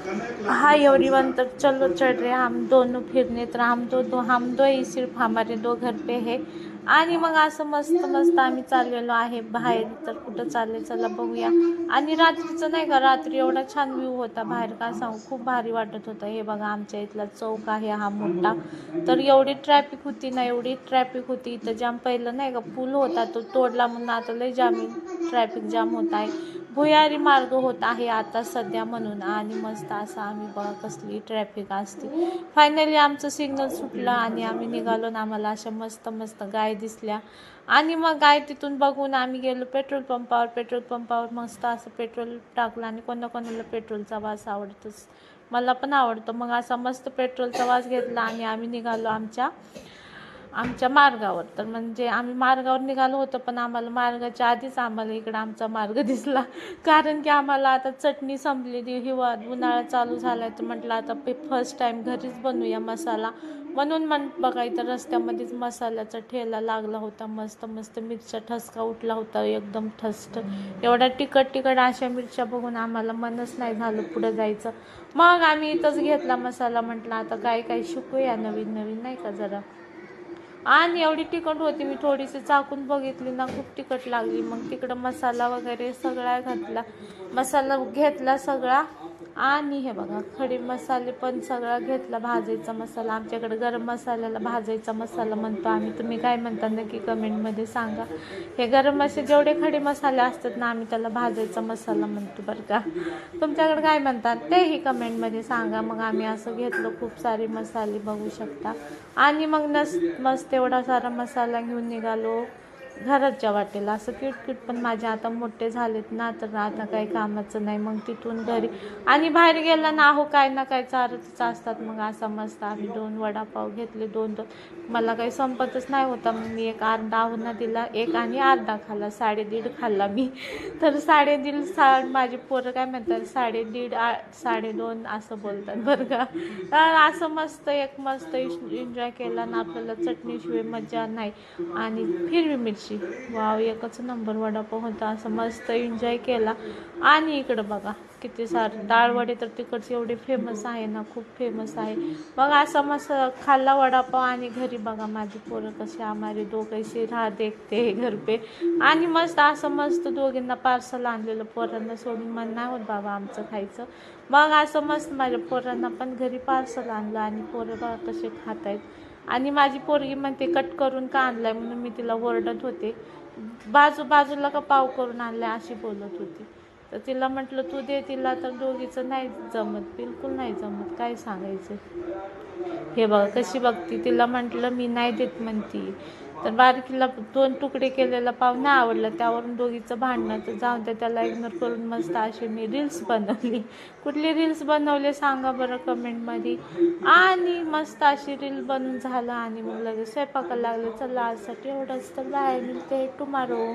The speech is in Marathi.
हाय एवरीवन, तो चलो चल रहे हम दोनों फिरने, तर हम दो ही सिर्फ हमारे दो घर पे है। आणि मग असं मस्त मस्त आम्ही चाललेलो आहे बाहेर, तर कुठं चालले चला बघूया। आणि रात्रीचं नाही का, रात्री एवढा छान व्ह्यू होता बाहेर, का सांगू, खूप भारी वाटत होतं। हे बघा आमच्या इथला चौक आहे हा मोठा, तर एवढी ट्रॅफिक होती ना, एवढी ट्रॅफिक होती इथं जाम। पहिलं नाही का पूल होता तो तोडला म्हणून आता लय जाम ट्रॅफिक जाम होत आहे। भुयारी मार्ग होत आहे आता सध्या म्हणून। आणि मस्त असं आम्ही बघा कसली ट्रॅफिक असते। फायनली आमचं सिग्नल सुटलं आणि आम्ही निघालो ना, आम्हाला अशा मस्त मस्त गाय दिसल्या। आणि मग गाय तिथून बघून आम्ही गेलो पेट्रोल पंपावर मस्त असं पेट्रोल टाकलं। आणि कोणाकोणाला पेट्रोलचा वास आवडतोच, मला पण आवडतो। मग असा मस्त पेट्रोलचा वास घेतला आणि आम्ही निघालो आमच्या मार्गावर। तर म्हणजे आम्ही मार्गावर निघालो होतो, पण आम्हाला मार्गाच्या आधीच आम्हाला इकडं आमचा मार्ग दिसला। कारण की आम्हाला आता चटणी संपलेली, उन्हाळा चालू झालाय, तर म्हटलं आता फर्स्ट टाइम घरीच बनवूया मसाला म्हणून बघा इथं रस्त्यामध्येच मसाल्याचा ठेला लागला होता। मस्त मस्त मिरच्या ठसका उठला होता एकदम ठसट। एवढ्या तिखट अशा मिरच्या बघून आम्हाला मनच नाही झालं पुढे जायचं। मग आम्ही इथंच घेतला मसाला, म्हटलं आता काय शिकूया नवीन नाही का जरा। आणि एवढी तिखट होती, मी थोडीशी चाकून बघितली ना, खूप तिखट लागली। मग तिकडं मसाला वगैरे सगळा घातला, मसाला घेतला सगळा। आणि हे बघा खडे मसाले पण सगळा घेतला, भाजायचा मसाला। आमच्याकडे गरम मसाल्याला भाजायचा मसाला म्हणतो आम्ही, तुम्ही काय म्हणता नक्की कमेंटमध्ये सांगा। हे गरम मसाले जेवढे खडे मसाले असतात ना, आम्ही त्याला भाजायचा मसाला म्हणतो बरं का। तुमच्याकडे काय म्हणतात तेही कमेंटमध्ये सांगा। मग आम्ही असं घेतलं खूप सारे मसाले बघू शकता। आणि मग मस्त एवढा सारा मसाला घेऊन निघालो घराच्या वाटेला। असं क्यूट पण माझे आता मोठे झालेत ना, तर आता काही कामाचं नाही। मग तिथून घरी आणि बाहेर गेला ना, काय ना काय चारतच असतात। मग असा मस्त आम्ही 2 वडापाव घेतले, दोन मला काही संपतच नाही होता। मग मी एक अर्धा आवना दिला, एक आणि अर्धा खाल्ला, 1.5 खाल्ला मी। तर 1.5 माझी पोरं काय म्हणतात 1.5 2.5 असं बोलतात बरं का। तर असं मस्त एन्जॉय केला ना, आपल्याला चटणीशिवाय मजा नाही। आणि हिरवी मिरची, वाव एकच नंबर वडापाव होता। असं मस्त एन्जॉय केला। आणि इकडं बघा किती सारे डाळवडे, तर तिकडचे एवढे फेमस आहे ना, खूप फेमस आहे। मग असं मस्त खाल्ला वडापाव। आणि घरी बघा माझी पोरं कसे, हमारे दो कैसे राह देखते हे घर पे। आणि मस्त दोघींना पार्सल आणलेलं, पोरांना सोडून मन नाही होत बाबा आमचं खायचं। मग असं मस्त माझ्या पोरांना पण घरी पार्सल आणलं। आणि पोरं बघा कसे खात आहेत। आणि माझी पोरगी म्हणते कट करून का आणलाय, म्हणून मी तिला ओरडत होते। बाजूला का पाव करून आणलाय अशी बोलत होती। तर तिला म्हटलं तू दे तिला, तर दोघीचं नाही जमत, बिलकुल नाही जमत, काय सांगायचं। हे बघा कशी बघती, तिला म्हटलं मी नाही देत म्हणती। तर बारकीला 2 तुकडे केलेला पाव नाही आवडला, त्यावरून दोघीचं भांडणं। तर जाऊन त्याला इग्नोर करून मस्त अशी मी रील्स बनवली। कुठली रील्स बनवले सांगा बरं कमेंटमध्ये। आणि मस्त अशी रील बनवून झालं, आणि मग लगेच स्वयंपाकाला लागले। चला आजसाठी एवढंच, तर बाय, मिळते टुमारो।